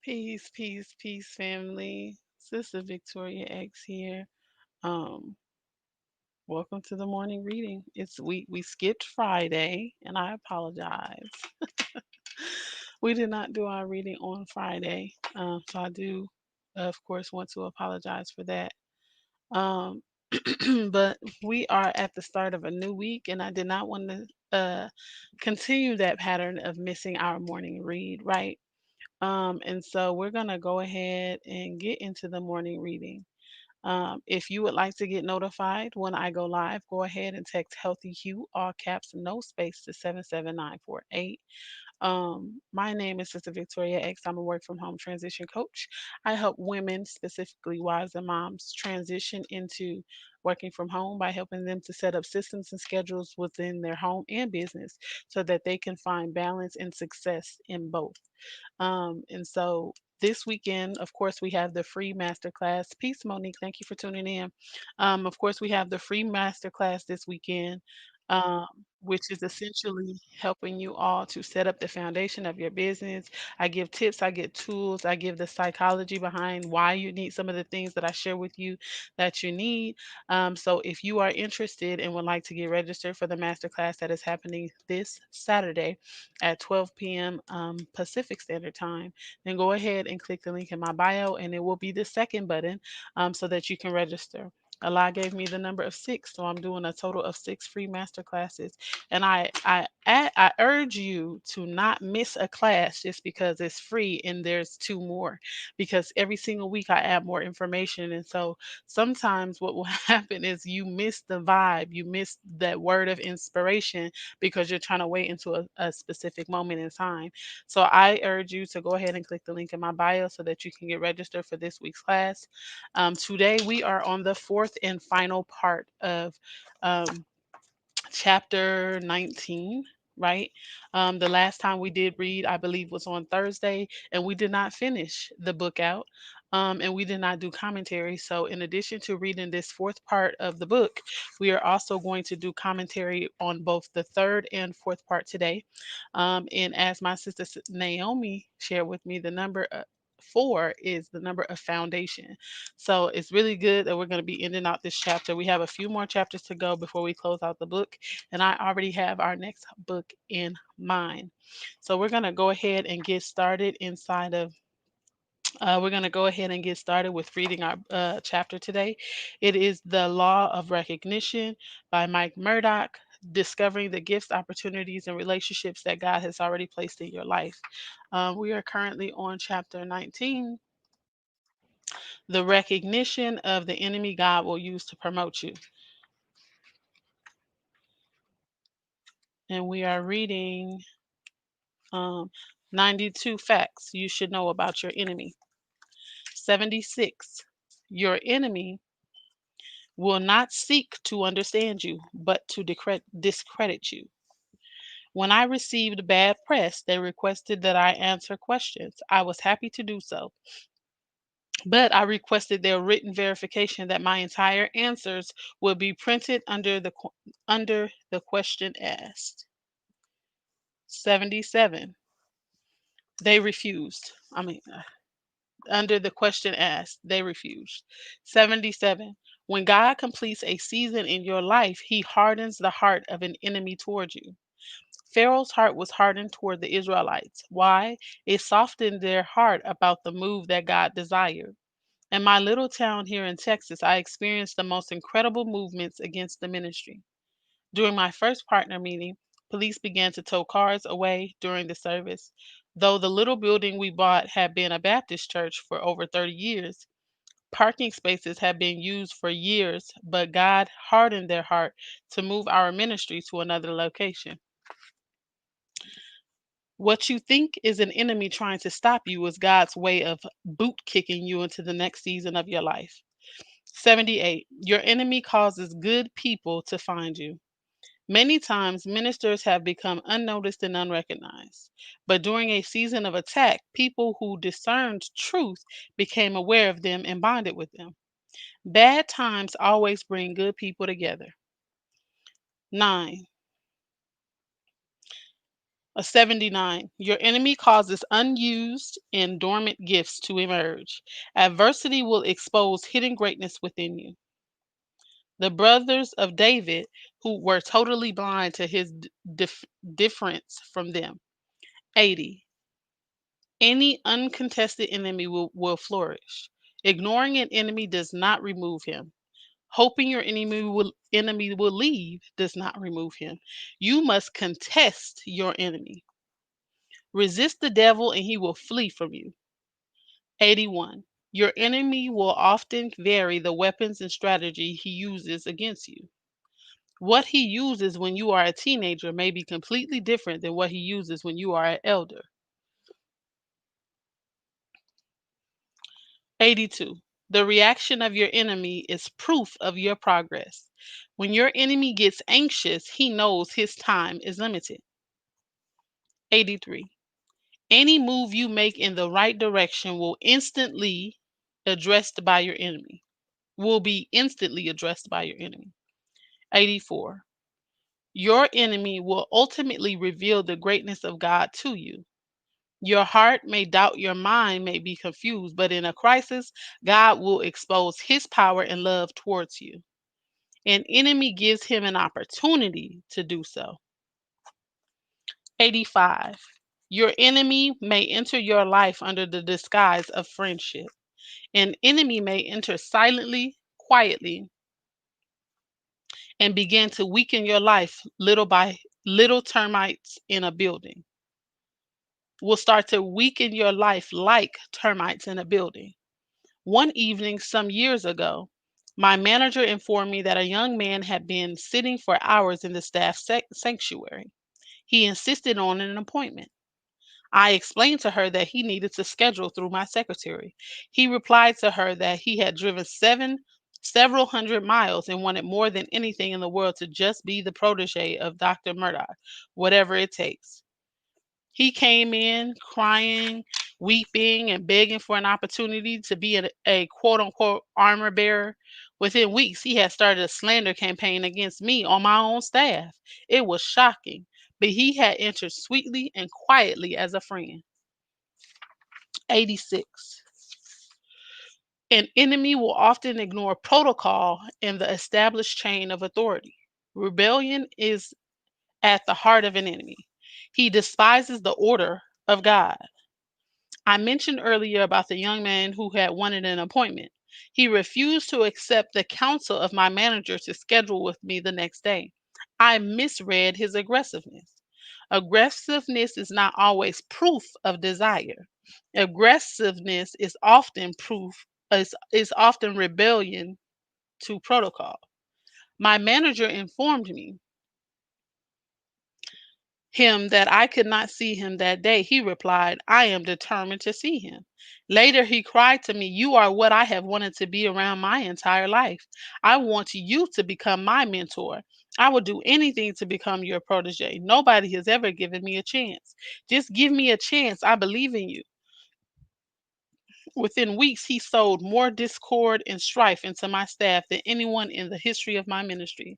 Peace, peace, peace, family. Sister Victoria X here. Um, Welcome to the morning reading. We skipped Friday, and I apologize. We did not do our reading on Friday, so I do, of course, want to apologize for that. Um, but we are at the start of a new week, and I did not want to continue that pattern of missing our morning read, right? And so we're going to go ahead and get into the morning reading. If you would like to get notified when I go live, go ahead and text Healthy Hue, all caps, no space, to 77948. My name is Sister Victoria X. I'm a work from home transition coach. I help women, specifically wives and moms, transition into working from home by helping them to set up systems and schedules within their home and business so that they can find balance and success in both. And so this weekend, of course, we have the free masterclass. Peace, Monique. Thank you for tuning in. Of course, we have the free masterclass this weekend, um, which is essentially helping you all to set up the foundation of your business. I give tips, I give tools, I give the psychology behind why you need some of the things that I share with you that you need. So if you are interested and would like to get registered for the masterclass that is happening this Saturday, at 12 p.m. Pacific Standard Time, then go ahead and click the link in my bio, and it will be the second button so that you can register. Allah gave me the number of six, so I'm doing a total of six free master classes. And I urge you to not miss a class just because it's free and there's two more, because every single week I add more information, and so sometimes what will happen is you miss the vibe, you miss that word of inspiration because you're trying to wait until a specific moment in time. So I urge you to go ahead and click the link in my bio so that you can get registered for this week's class. Today we are on the fourth and final part of um, chapter 19, right? The last time we did read, I believe, was on Thursday, and we did not finish the book out. And we did not do commentary. So, in addition to reading this fourth part of the book, we are also going to do commentary on both the third and fourth part today. And as my sister Naomi shared with me, the number four is the number of foundation. So it's really good that we're going to be ending out this chapter. We have a few more chapters to go before we close out the book, and I already have our next book in mind. So we're going to go ahead and get started inside of we're going to go ahead and get started with reading our chapter today. It is The Law of Recognition by Mike Murdock, discovering the gifts, opportunities, and relationships that God has already placed in your life. We are currently on chapter 19, the recognition of the enemy God will use to promote you. And we are reading um, 92 facts you should know about your enemy. 76. Your enemy will not seek to understand you, but to discredit you. When I received bad press, they requested that I answer questions. I was happy to do so, but I requested their written verification that my entire answers would be printed under the question asked. 77. They refused. Under the question asked, they refused. 77. When God completes a season in your life, he hardens the heart of an enemy toward you. Pharaoh's heart was hardened toward the Israelites. Why? It softened their heart about the move that God desired. In my little town here in Texas, I experienced the most incredible movements against the ministry. During my first partner meeting, police began to tow cars away during the service. Though the little building we bought had been a Baptist church for over 30 years, parking spaces had been used for years, but God hardened their heart to move our ministry to another location. What you think is an enemy trying to stop you is God's way of boot kicking you into the next season of your life. 78. Your enemy causes good people to find you. Many times, ministers have become unnoticed and unrecognized. But during a season of attack, people who discerned truth became aware of them and bonded with them. Bad times always bring good people together. 9. A 79. Your enemy causes unused and dormant gifts to emerge. Adversity will expose hidden greatness within you. The brothers of David, who were totally blind to his difference from them. 80. Any uncontested enemy will flourish. Ignoring an enemy does not remove him. Hoping your enemy will leave does not remove him. You must contest your enemy. Resist the devil and he will flee from you. 81. Your enemy will often vary the weapons and strategy he uses against you. What he uses when you are a teenager may be completely different than what he uses when you are an elder. 82. The reaction of your enemy is proof of your progress. When your enemy gets anxious, he knows his time is limited. 83. Any move you make in the right direction will be instantly addressed by your enemy. 84. Your enemy will ultimately reveal the greatness of God to you. Your heart may doubt, your mind may be confused, but in a crisis, God will expose his power and love towards you. An enemy gives him an opportunity to do so. 85. Your enemy may enter your life under the disguise of friendship. An enemy may enter silently, quietly, and begin to weaken your life little by little. Termites in a building will start to weaken your life like termites in a building. One evening, some years ago, my manager informed me that a young man had been sitting for hours in the staff sanctuary. He insisted on an appointment. I explained to her that he needed to schedule through my secretary. He replied to her that he had driven several hundred miles and wanted more than anything in the world to just be the protege of Dr. Murdock, whatever it takes. He came in crying, weeping, and begging for an opportunity to be a quote unquote armor bearer. Within weeks, he had started a slander campaign against me on my own staff. It was shocking, but he had entered sweetly and quietly as a friend. 86. An enemy will often ignore protocol and the established chain of authority. Rebellion is at the heart of an enemy. He despises the order of God. I mentioned earlier about the young man who had wanted an appointment. He refused to accept the counsel of my manager to schedule with me the next day. I misread his aggressiveness. Aggressiveness is not always proof of desire. Aggressiveness is often rebellion to protocol. My manager informed him that I could not see him that day. He replied, I am determined to see him. Later, he cried to me, You are what I have wanted to be around my entire life. I want you to become my mentor. I will do anything to become your protege. Nobody has ever given me a chance. Just give me a chance. I believe in you. Within weeks, he sowed more discord and strife into my staff than anyone in the history of my ministry.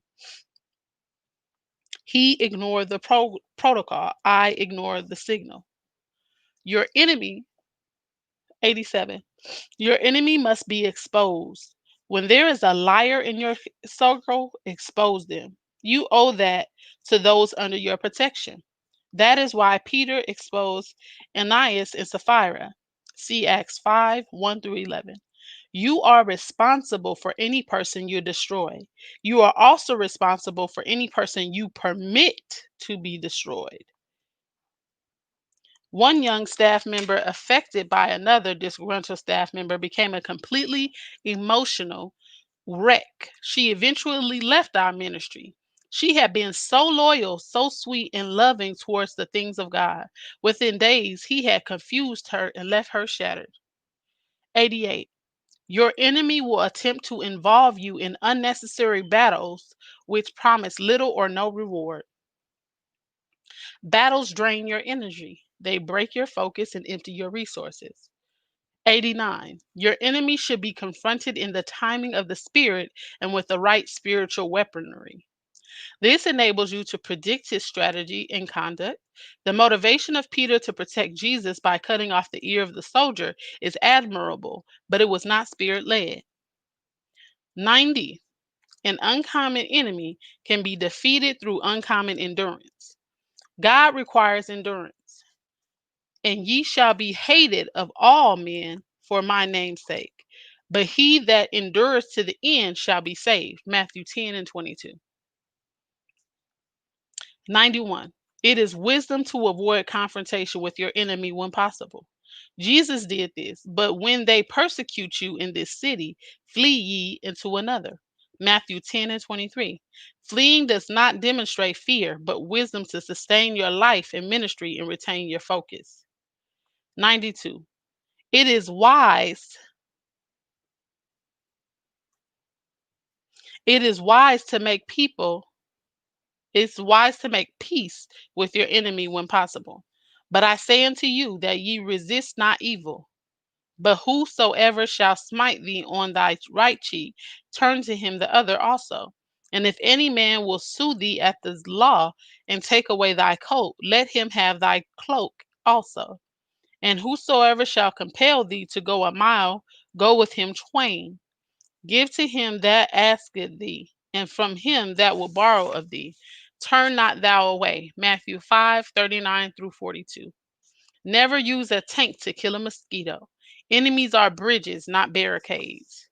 He ignored the protocol. I ignored the signal. Your enemy, 87, your enemy must be exposed. When there is a liar in your circle, expose them. You owe that to those under your protection. That is why Peter exposed Ananias and Sapphira. See Acts 5 1 through 11. You are responsible for any person you destroy. You are also responsible for any person you permit to be destroyed. One young staff member affected by another disgruntled staff member became a completely emotional wreck. She eventually left our ministry. She had been so loyal, so sweet, and loving towards the things of God. Within days, he had confused her and left her shattered. 88. Your enemy will attempt to involve you in unnecessary battles which promise little or no reward. Battles drain your energy, they break your focus and empty your resources. 89. Your enemy should be confronted in the timing of the spirit and with the right spiritual weaponry. This enables you to predict his strategy and conduct. The motivation of Peter to protect Jesus by cutting off the ear of the soldier is admirable, but it was not spirit led. 90. An uncommon enemy can be defeated through uncommon endurance. God requires endurance. And ye shall be hated of all men for my name's sake. But he that endures to the end shall be saved. Matthew 10 and 22. 91. It is wisdom to avoid confrontation with your enemy when possible. Jesus did this, but when they persecute you in this city, flee ye into another. Matthew 10 and 23. Fleeing does not demonstrate fear, but wisdom to sustain your life and ministry and retain your focus. 92. It is wise. It is wise to make people It's wise to make peace with your enemy when possible. But I say unto you that ye resist not evil, but whosoever shall smite thee on thy right cheek, turn to him the other also. And if any man will sue thee at the law and take away thy coat, let him have thy cloak also. And whosoever shall compel thee to go a mile, go with him twain. Give to him that asketh thee, and from him that will borrow of thee. Turn not thou away. Matthew 5:39 through 42. Never use a tank to kill a mosquito. Enemies are bridges, not barricades.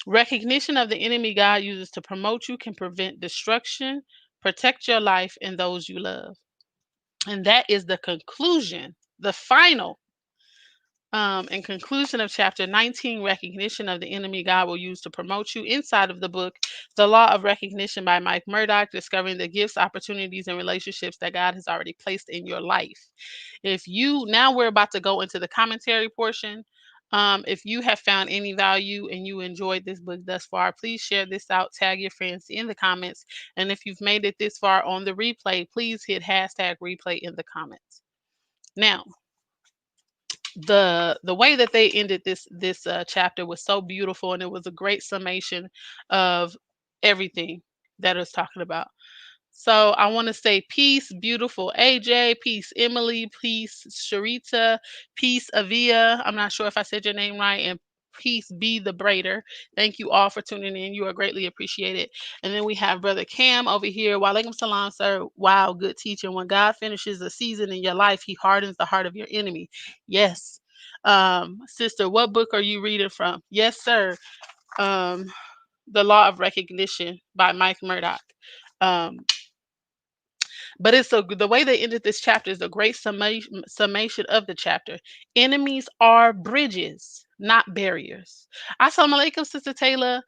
Recognition of the enemy God uses to promote you can prevent destruction, protect your life and those you love. And that is the conclusion, the final in conclusion of chapter 19, recognition of the enemy God will use to promote you. Inside of the book, The Law of Recognition by Mike Murdock, discovering the gifts, opportunities, and relationships that God has already placed in your life. Now we're about to go into the commentary portion. If you have found any value and you enjoyed this book thus far, please share this out, tag your friends in the comments. And if you've made it this far on the replay, please hit hashtag replay in the comments. Now, the way that they ended this chapter was so beautiful, and it was a great summation of everything that it's talking about. So I want to say peace, beautiful AJ, peace, Emily, peace, Sharita, peace, Avia. I'm not sure if I said your name right, and peace be the braider. Thank you all for tuning in. You are greatly appreciated. And then we have Brother Cam over here. Walaikum salam, sir. Wow, good teaching. When God finishes a season in your life, he hardens the heart of your enemy. Yes. Sister, what book are you reading from? Yes, sir. Um, The Law of Recognition by Mike Murdock. Um, but the way they ended this chapter is a great summation of the chapter. Enemies are bridges, not barriers. Assalamu alaikum, Sister Taylor.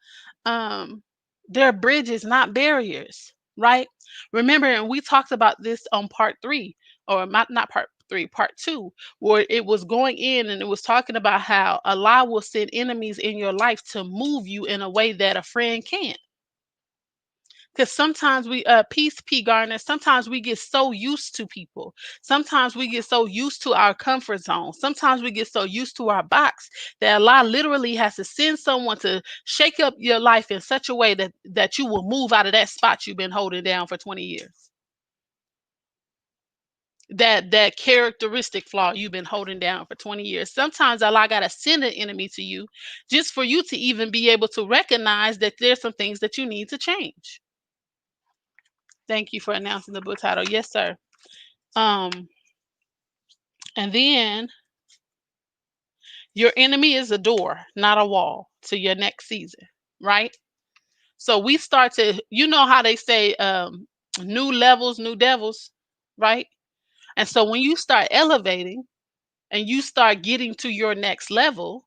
They're bridges, not barriers, right? Remember, and we talked about this on part 3, or not part 3, part 2, where it was going in and it was talking about how Allah will send enemies in your life to move you in a way that a friend can't. Because sometimes peace, P. Garner, sometimes we get so used to people. Sometimes we get so used to our comfort zone. Sometimes we get so used to our box that Allah literally has to send someone to shake up your life in such a way that you will move out of that spot you've been holding down for 20 years. That characteristic flaw you've been holding down for 20 years. Sometimes Allah got to send an enemy to you just for you to even be able to recognize that there's some things that you need to change. Thank you for announcing the book title. Yes, sir. And then your enemy is a door, not a wall, to your next season, right? So we start to, you know how they say, new levels, new devils, right? And so when you start elevating and you start getting to your next level,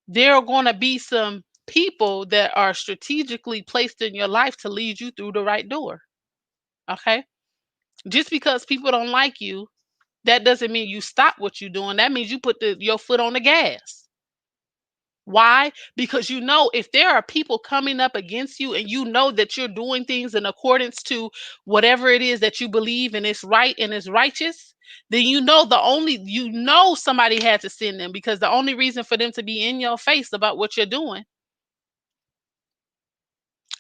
there are going to be some people that are strategically placed in your life to lead you through the right door. Okay? Just because people don't like you, that doesn't mean you stop what you're doing. That means you put your foot on the gas. Why? Because you know if there are people coming up against you and you know that you're doing things in accordance to whatever it is that you believe and it's right and it's righteous, then somebody had to send them, because the only reason for them to be in your face about what you're doing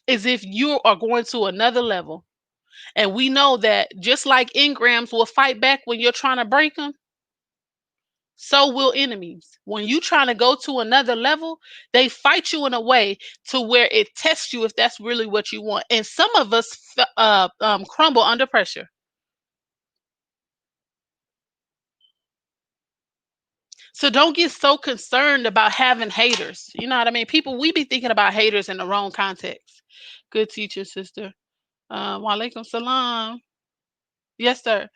as if you are going to another level. And we know that just like engrams will fight back when you're trying to break them, so will enemies. When you trying to go to another level, they fight you in a way to where it tests you if that's really what you want. And some of us crumble under pressure. So don't get so concerned about having haters. You know what I mean? People, we be thinking about haters in the wrong context. Good teacher, sister. Walaikum salam. Yes, sir.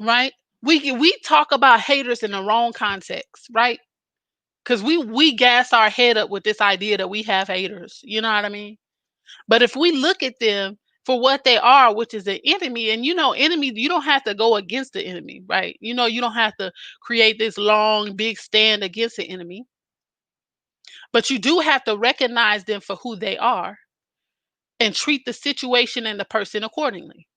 Right? We talk about haters in the wrong context, right? Because we gas our head up with this idea that we have haters. You know what I mean? But if we look at them for what they are, which is an enemy, and enemy, you don't have to go against the enemy, right? You don't have to create this long, big stand against the enemy, but you do have to recognize them for who they are and treat the situation and the person accordingly.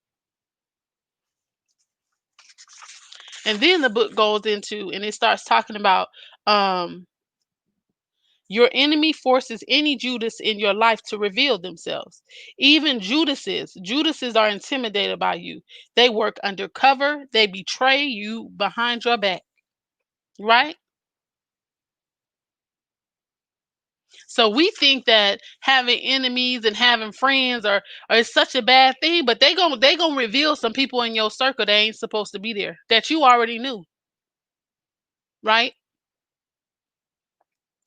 And then the book goes into and it starts talking about um your enemy forces any Judas in your life to reveal themselves. Even Judases are intimidated by you. They work undercover, they betray you behind your back, right? So we think that having enemies and having friends are is such a bad thing, but they gonna reveal some people in your circle that ain't supposed to be there that you already knew, right?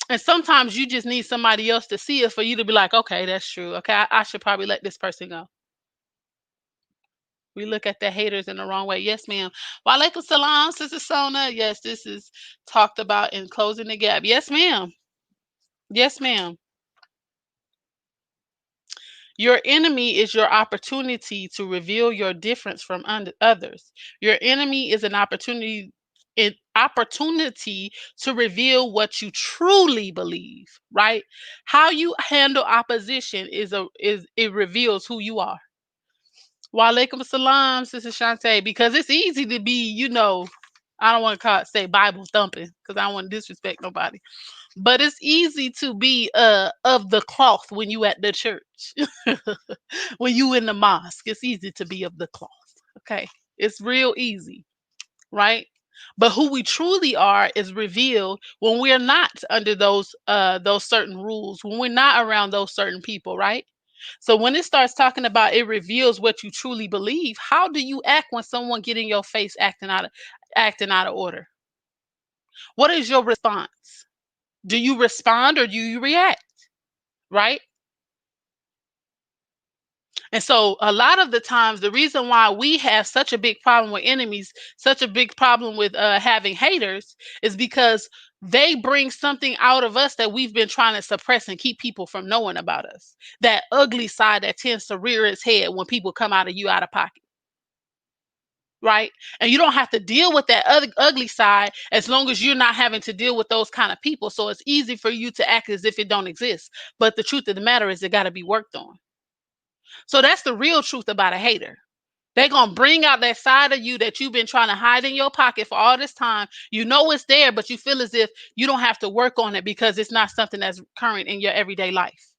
And sometimes you just need somebody else to see it for you to be like, okay, that's true. Okay, I should probably let this person go. We look at the haters in the wrong way. Yes, ma'am. Walaikum salam, Sister Sona. Yes, this is talked about in closing the gap. Yes, ma'am. Yes, ma'am. Your enemy is your opportunity to reveal your difference from others. Your enemy is an opportunity to reveal what you truly believe, right? How you handle opposition is it reveals who you are. Walaikum salam, Sister Shantae, because it's easy to be, I don't want to say Bible thumping because I don't want to disrespect nobody. But it's easy to be of the cloth when you at the church. When you in the mosque, it's easy to be of the cloth. Okay. It's real easy, right? But who we truly are is revealed when we're not under those certain rules, when we're not around those certain people, right? So when it starts talking about it reveals what you truly believe, how do you act when someone get in your face acting out of order? What is your response? Do you respond or do you react? Right? And so a lot of the times the reason why we have such a big problem with enemies, such a big problem with having haters is because they bring something out of us that we've been trying to suppress and keep people from knowing about us. That ugly side that tends to rear its head when people come out of you out of pocket. Right? And you don't have to deal with that other ugly side as long as you're not having to deal with those kind of people. So it's easy for you to act as if it don't exist. But the truth of the matter is it got to be worked on. So that's the real truth about a hater. They're going to bring out that side of you that you've been trying to hide in your pocket for all this time. You know it's there, but you feel as if you don't have to work on it because it's not something that's current in your everyday life.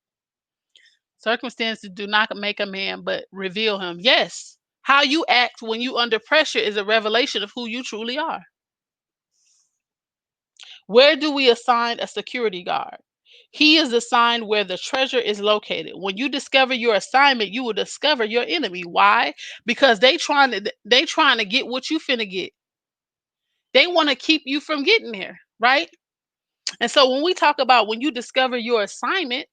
Circumstances do not make a man, but reveal him. Yes. How you act when you under pressure is a revelation of who you truly are. Where do we assign a security guard? He is assigned where the treasure is located. When you discover your assignment, you will discover your enemy. Why? Because they trying to get what you finna get. They want to keep you from getting there, right? And so when we talk about when you discover your assignment,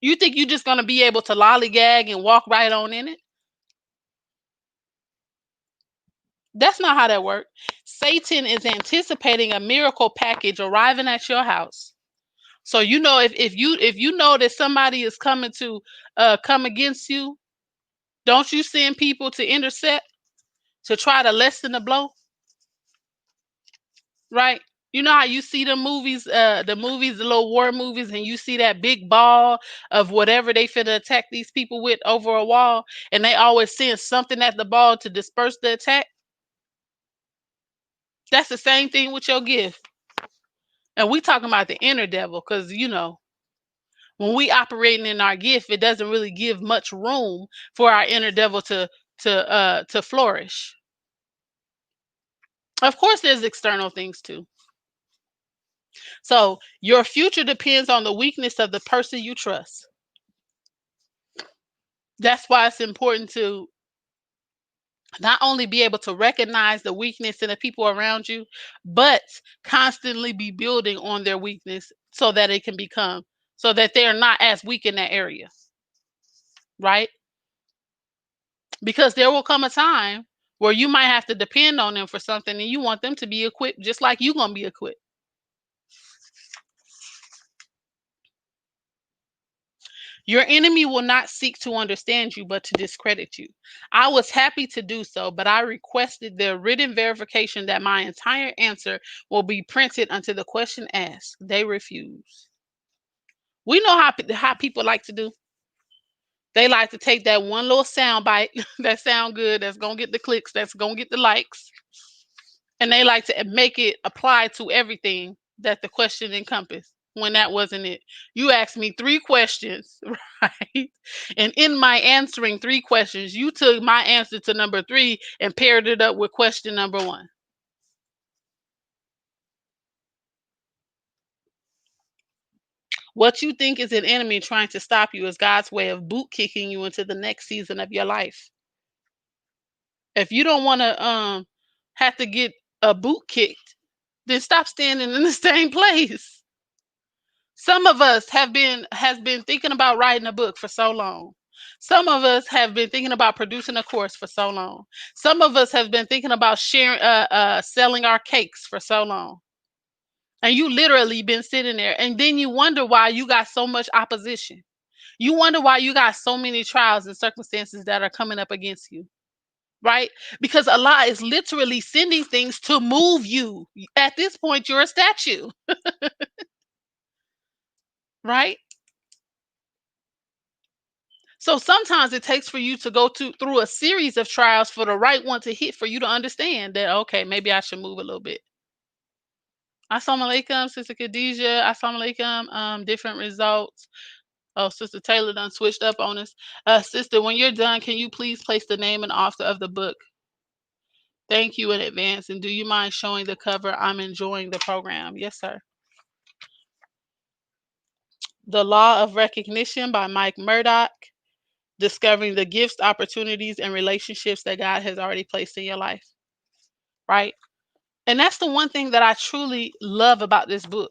you think you're just gonna be able to lollygag and walk right on in it? That's not how that works. Satan is anticipating a miracle package arriving at your house. So if you know that somebody is coming to come against you, don't you send people to intercept to try to lessen the blow, right? You know how you see the little war movies, and you see that big ball of whatever they finna attack these people with over a wall, and they always send something at the ball to disperse the attack. That's the same thing with your gift. And we talking about the inner devil, because When we operating in our gift, it doesn't really give much room for our inner devil to flourish. Of course, there's external things too. So your future depends on the weakness of the person you trust. That's why it's important to not only be able to recognize the weakness in the people around you, but constantly be building on their weakness so that it can become, so that they're not as weak in that area, right? Because there will come a time where you might have to depend on them for something and you want them to be equipped just like you're going to be equipped. Your enemy will not seek to understand you, but to discredit you. I was happy to do so, but I requested their written verification that my entire answer will be printed until the question asked. They refuse. We know how people like to do. They like to take that one little sound bite that sound good, that's gonna get the clicks, that's gonna get the likes, and they like to make it apply to everything that the question encompassed when that wasn't it. You asked me three questions, right? And in my answering three questions, you took my answer to number three and paired it up with question number one. What you think is an enemy trying to stop you is God's way of boot kicking you into the next season of your life. If you don't want to have to get a boot kicked, then stop standing in the same place. Some of us has been thinking about writing a book for so long. Some of us have been thinking about producing a course for so long. Some of us have been thinking about sharing selling our cakes for so long. And you literally been sitting there and then you wonder why you got so much opposition. You wonder why you got so many trials and circumstances that are coming up against you, right? Because Allah is literally sending things to move you. At this point, you're a statue, right? So sometimes it takes for you to go through a series of trials for the right one to hit for you to understand that okay, maybe I should move a little bit. Assalamu alaikum, Sister Khadijah. Assalamu alaikum. Different results. Oh, Sister Taylor done switched up on us. Sister, when you're done, can you please place the name and author of the book? Thank you in advance. And do you mind showing the cover? I'm enjoying the program. Yes, sir. The Law of Recognition by Mike Murdock. Discovering the gifts, opportunities, and relationships that God has already placed in your life. Right? And that's the one thing that I truly love about this book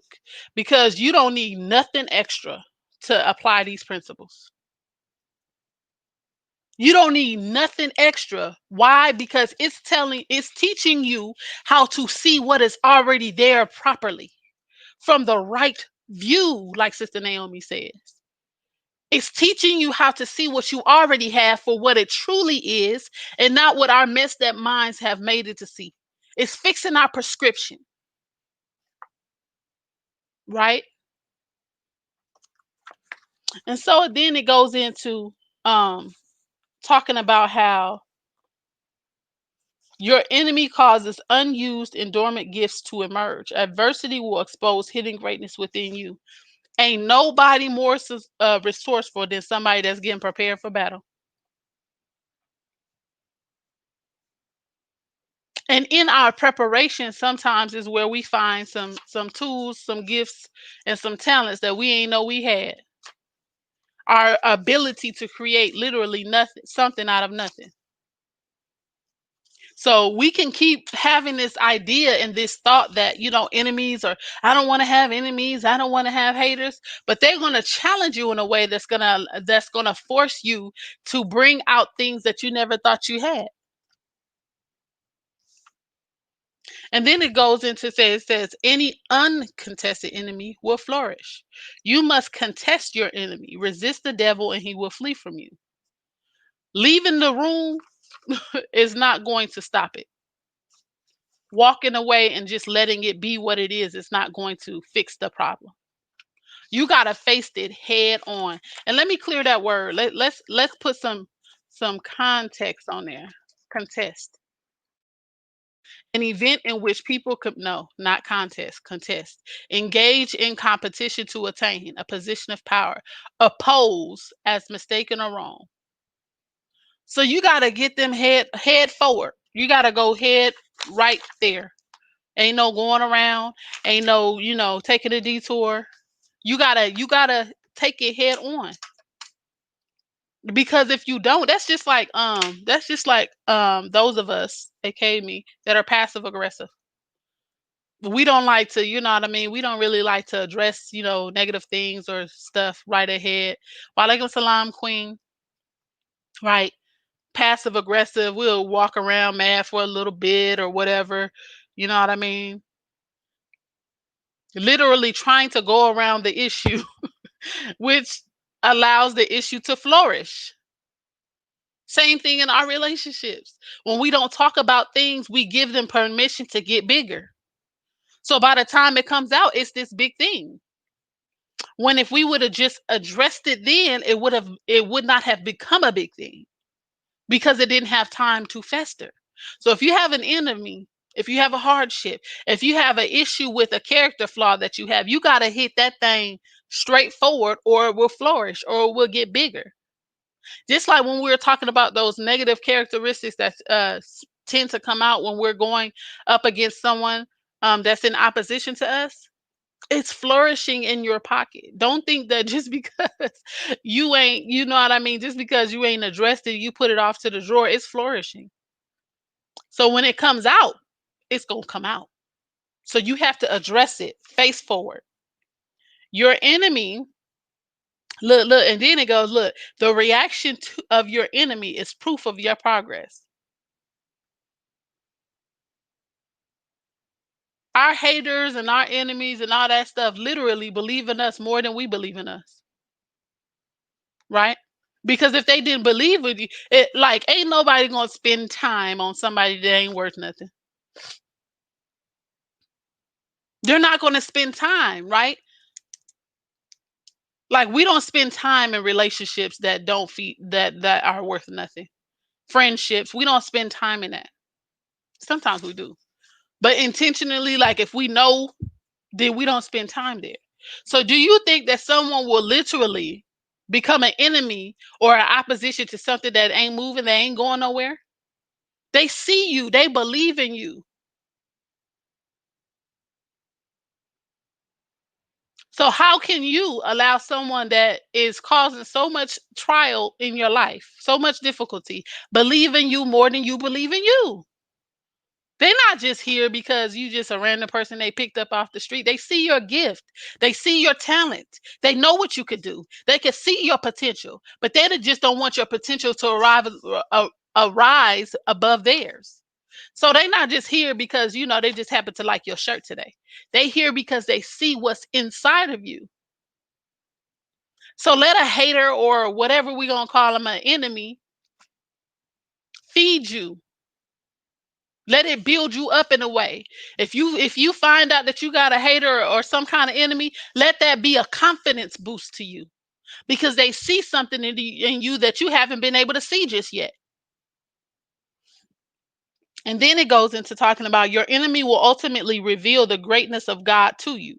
because you don't need nothing extra to apply these principles. You don't need nothing extra. Why? Because it's teaching you how to see what is already there properly from the right view, like Sister Naomi says. It's teaching you how to see what you already have for what it truly is and not what our messed up minds have made it to see. It's fixing our prescription, right? And so then it goes into um, talking about how your enemy causes unused and dormant gifts to emerge. Adversity will expose hidden greatness within you. Ain't nobody more resourceful than somebody that's getting prepared for battle. And in our preparation sometimes is where we find some tools, some gifts, and some talents that we ain't know we had. Our ability to create literally nothing, something out of nothing. So we can keep having this idea and this thought that, enemies, or I don't want to have enemies, I don't want to have haters, but they're going to challenge you in a way that's going to force you to bring out things that you never thought you had. And then it goes into it says any uncontested enemy will flourish. You must contest your enemy, resist the devil, and he will flee from you. Leaving the room is not going to stop it. Walking away and just letting it be what it is not going to fix the problem. You got to face it head on. And let me clear that word. Let's put some context on there. Contest. An event in which people could no, not contest, contest, engage in competition to attain a position of power, oppose as mistaken or wrong. So you gotta get them head forward. You gotta go head right there. Ain't no going around. Ain't no, taking a detour. You gotta take it head on. Because if you don't, that's just like those of us, aka me, that are passive aggressive. We don't like to, you know what I mean? We don't really like to address, negative things or stuff right ahead. Walaikum salam, queen. Right. Passive aggressive. We'll walk around mad for a little bit or whatever. You know what I mean? Literally trying to go around the issue, which allows the issue to flourish. Same thing in our relationships. When we don't talk about things, we give them permission to get bigger. So by the time it comes out, it's this big thing. When if we would have just addressed it then, it would not have become a big thing because it didn't have time to fester. So if you have an enemy, if you have a hardship, if you have an issue with a character flaw that you got to hit that thing straightforward or it will flourish or it will get bigger. Just like when we were talking about those negative characteristics that tend to come out when we're going up against someone that's in opposition to us, it's flourishing in your pocket. Don't think that just because you ain't, you know what I mean, just because you ain't addressed it, you put it off to the drawer, it's flourishing. So when it comes out, it's going to come out. So you have to address it face forward. Your enemy, look, and then it goes, look, the reaction of your enemy is proof of your progress. Our haters and our enemies and all that stuff literally believe in us more than we believe in us. Right? Because if they didn't believe with you, it like ain't nobody gonna spend time on somebody that ain't worth nothing. They're not gonna spend time, right? Like we don't spend time in relationships that don't feed that are worth nothing. Friendships, we don't spend time in that. Sometimes we do. But intentionally, like if we know, then we don't spend time there. So do you think that someone will literally become an enemy or an opposition to something that ain't moving, that ain't going nowhere? They see you, they believe in you. So how can you allow someone that is causing so much trial in your life, so much difficulty, believe in you more than you believe in you? They're not just here because you just a random person they picked up off the street. They see your gift. They see your talent. They know what you could do. They can see your potential, but just don't want your potential to arise above theirs. So they're not just here because they just happen to like your shirt today. They here because they see what's inside of you. So let a hater or whatever we're gonna call them, an enemy, feed you. Let it build you up in a way. If you find out that you got a hater or some kind of enemy, let that be a confidence boost to you because they see something in you that you haven't been able to see just yet. And then it goes into talking about your enemy will ultimately reveal the greatness of God to you.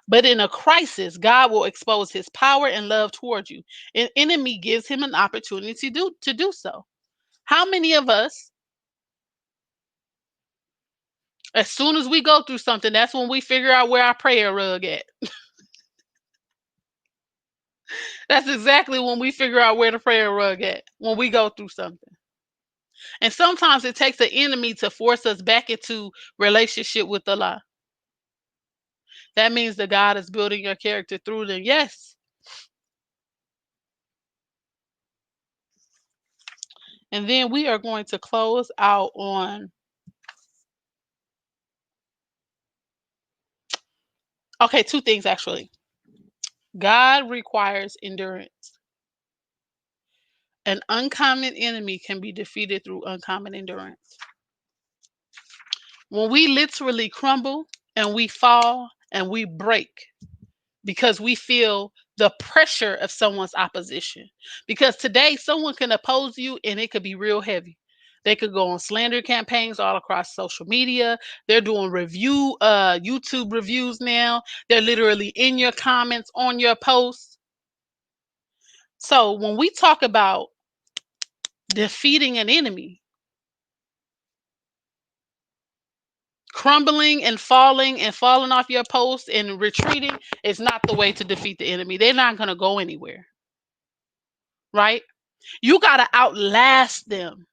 But in a crisis, God will expose his power and love towards you. An enemy gives him an opportunity to do so. How many of us, as soon as we go through something, that's when we figure out where our prayer rug at? That's exactly when we figure out where the prayer rug at, when we go through something. And sometimes it takes an enemy to force us back into relationship with Allah. That means that God is building your character through them. Yes. And then we are going to close out on, okay, two things actually. God requires endurance. An uncommon enemy can be defeated through uncommon endurance. When we literally crumble and we fall and we break because we feel the pressure of someone's opposition. Because today someone can oppose you and it could be real heavy. They could go on slander campaigns all across social media. They're doing YouTube reviews now. They're literally in your comments on your posts. So when we talk about defeating an enemy, crumbling and falling off your post and retreating is not the way to defeat the enemy. They're not going to go anywhere, right? You got to outlast them.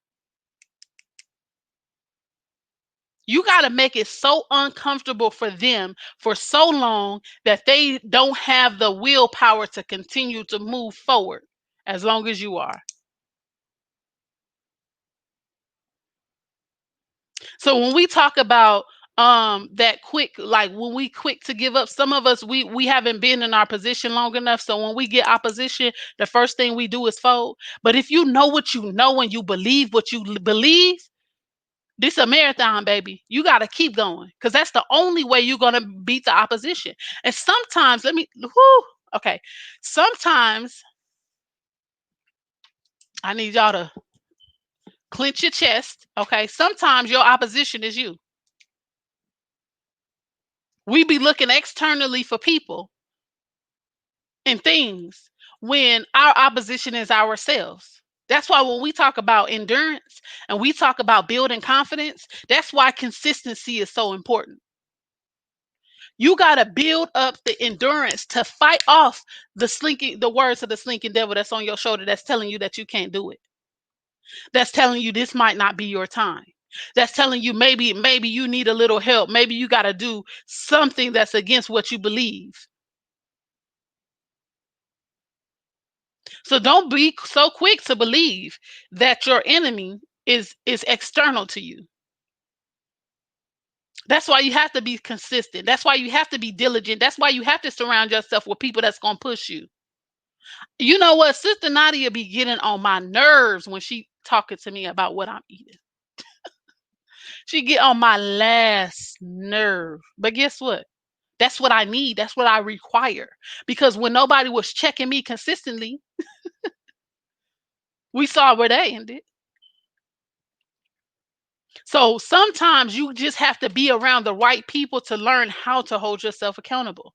You got to make it so uncomfortable for them for so long that they don't have the willpower to continue to move forward as long as you are. So when we talk about that quick, like when we quick to give up, some of us we haven't been in our position long enough. So when we get opposition, the first thing we do is fold. But if you know what you know and you believe what you believe, this a marathon, baby. You got to keep going because that's the only way you're going to beat the opposition. And sometimes, okay. Sometimes I need y'all to clench your chest. Okay. Sometimes your opposition is you. We be looking externally for people and things when our opposition is ourselves. That's why when we talk about endurance and we talk about building confidence, that's why consistency is so important. You got to build up the endurance to fight off the words of the slinking devil that's on your shoulder that's telling you that you can't do it. That's telling you this might not be your time. That's telling you maybe you need a little help. Maybe you got to do something that's against what you believe. So don't be so quick to believe that your enemy is external to you. That's why you have to be consistent. That's why you have to be diligent. That's why you have to surround yourself with people that's going to push you. You know what? Sister Nadia be getting on my nerves when she talking to me about what I'm eating. She get on my last nerve. But guess what? That's what I need. That's what I require. Because when nobody was checking me consistently, we saw where they ended. So sometimes you just have to be around the right people to learn how to hold yourself accountable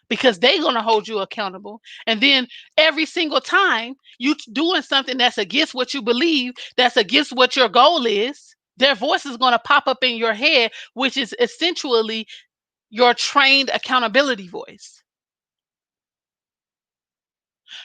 because they're going to hold you accountable. And then every single time you doing something that's against what you believe, that's against what your goal is, their voice is going to pop up in your head, which is essentially your trained accountability voice.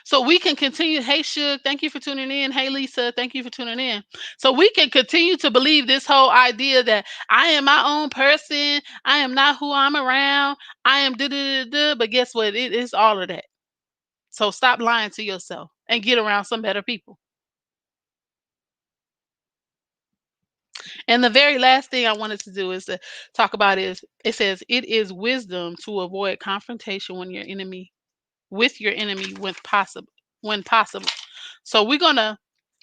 So we can continue. Hey, Shug, thank you for tuning in. Hey, Lisa, thank you for tuning in. So we can continue to believe this whole idea that I am my own person. I am not who I'm around. I am da da da da. But guess what? It is all of that. So stop lying to yourself and get around some better people. And the very last thing I wanted to do is to talk about is it says it is wisdom to avoid confrontation with your enemy when possible. So we're gonna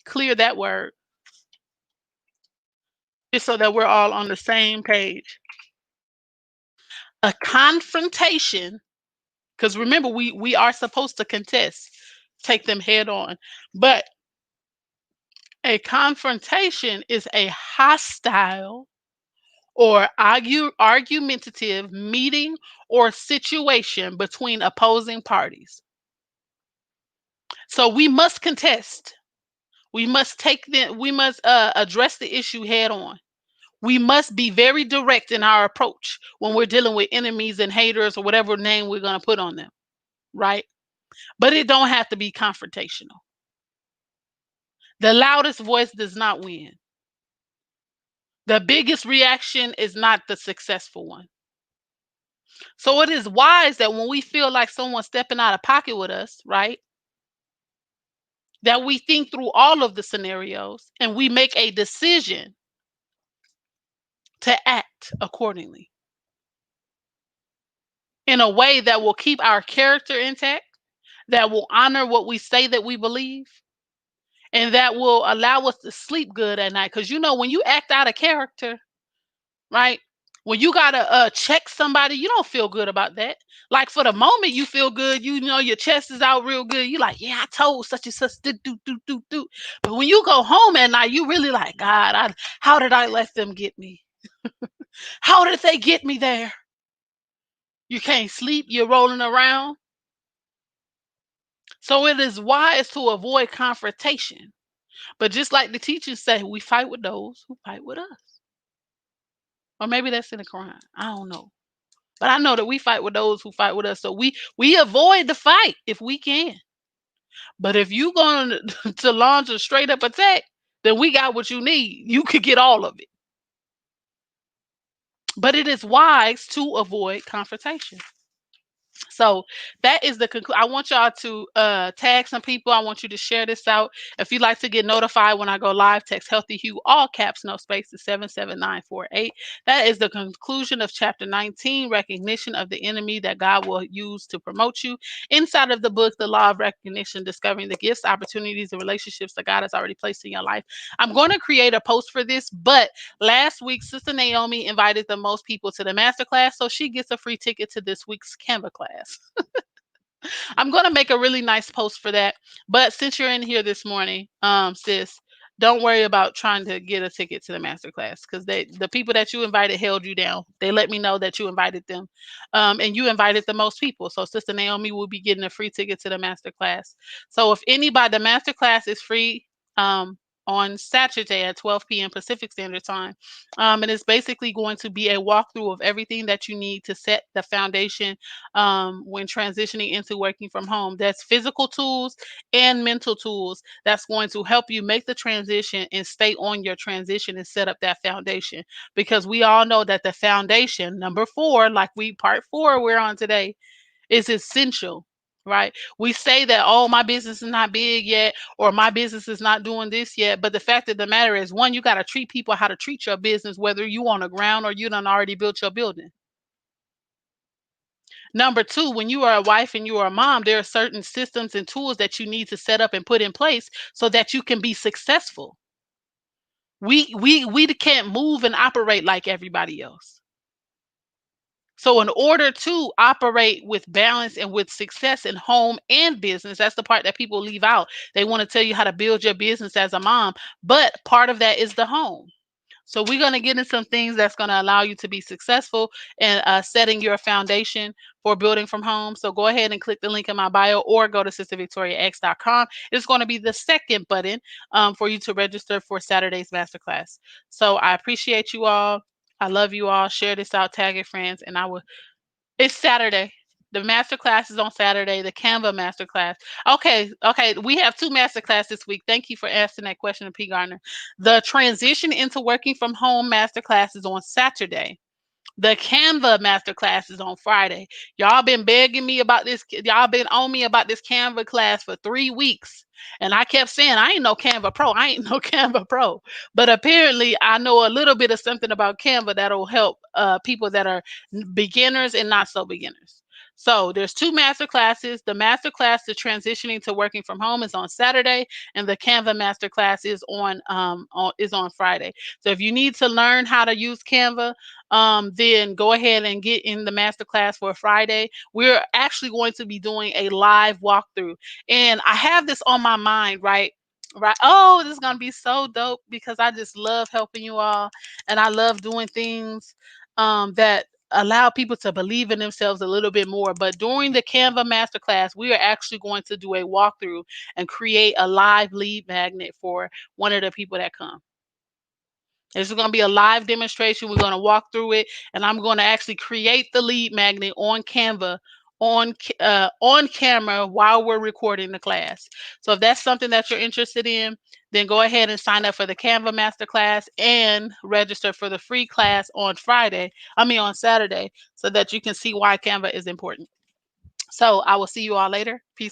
clear that word just so that we're all on the same page. A confrontation, because remember we are supposed to contest, take them head on. But a confrontation is a hostile or argumentative meeting or situation between opposing parties. So we must contest. We must address the issue head on. We must be very direct in our approach when we're dealing with enemies and haters or whatever name we're going to put on them, right? But it don't have to be confrontational. The loudest voice does not win. The biggest reaction is not the successful one. So it is wise that when we feel like someone's stepping out of pocket with us, right? That we think through all of the scenarios and we make a decision to act accordingly in a way that will keep our character intact, that will honor what we say that we believe, and that will allow us to sleep good at night. Because you know, when you act out of character, right? When you gotta check somebody, you don't feel good about that. Like for the moment, you feel good. You know your chest is out real good. You like, yeah, I told such and such do. But when you go home at night, you really like, God, how did I let them get me? How did they get me there? You can't sleep. You're rolling around. So it is wise to avoid confrontation. But just like the teachers say, we fight with those who fight with us. Or maybe that's in the Quran. I don't know. But I know that we fight with those who fight with us. So we avoid the fight if we can. But if you going to launch a straight up attack, then we got what you need. You could get all of it. But it is wise to avoid confrontation. So that is the conclusion. I want y'all to tag some people. I want you to share this out. If you'd like to get notified when I go live, text Healthy Hue, all caps, no spaces, 77948. That is the conclusion of chapter 19, recognition of the enemy that God will use to promote you. Inside of the book, The Law of Recognition, discovering the gifts, opportunities, and relationships that God has already placed in your life. I'm going to create a post for this, but last week, Sister Naomi invited the most people to the masterclass, so she gets a free ticket to this week's Canva class. I'm gonna make a really nice post for that. But since you're in here this morning, sis, don't worry about trying to get a ticket to the master class because the people that you invited held you down. They let me know that you invited them, and you invited the most people. So Sister Naomi will be getting a free ticket to the master class. So if anybody, the master class is free. On Saturday at 12 p.m. Pacific Standard Time. And it's basically going to be a walkthrough of everything that you need to set the foundation when transitioning into working from home. That's physical tools and mental tools that's going to help you make the transition and stay on your transition and set up that foundation. Because we all know that the foundation, number 4, like part 4 we're on today, is essential. Right? We say that, oh, my business is not big yet, or my business is not doing this yet. But the fact of the matter is, one, you got to treat people how to treat your business, whether you on the ground or you done already built your building. Number 2, when you are a wife and you are a mom, there are certain systems and tools that you need to set up and put in place so that you can be successful. We can't move and operate like everybody else. So in order to operate with balance and with success in home and business, that's the part that people leave out. They want to tell you how to build your business as a mom, but part of that is the home. So we're going to get into some things that's going to allow you to be successful in setting your foundation for building from home. So go ahead and click the link in my bio or go to sistervictoriax.com. It's going to be the second button for you to register for Saturday's masterclass. So I appreciate you all. I love you all. Share this out, tag your friends, and I will. It's Saturday. The master class is on Saturday, the Canva master class. Okay. We have 2 master class this week. Thank you for asking that question, P. Garner. The transition into working from home master class is on Saturday. The Canva masterclass is on Friday. Y'all been begging me about this. Y'all been on me about this Canva class for 3 weeks. And I kept saying, I ain't no Canva Pro. I ain't no Canva Pro. But apparently, I know a little bit of something about Canva that'll help people that are beginners and not so beginners. So there's 2 master classes. The master class to transitioning to working from home is on Saturday, and the Canva master class is on Friday. So if you need to learn how to use Canva, then go ahead and get in the masterclass for Friday. We're actually going to be doing a live walkthrough. And I have this on my mind, right? Right. Oh, this is going to be so dope because I just love helping you all. And I love doing things that allow people to believe in themselves a little bit more. But during the Canva masterclass, we are actually going to do a walkthrough and create a live lead magnet for one of the people that come. This is going to be a live demonstration. We're going to walk through it, and I'm going to actually create the lead magnet on Canva on camera while we're recording the class. So if that's something that you're interested in, then go ahead and sign up for the Canva masterclass and register for the free class on Saturday, so that you can see why Canva is important. So I will see you all later. Peace.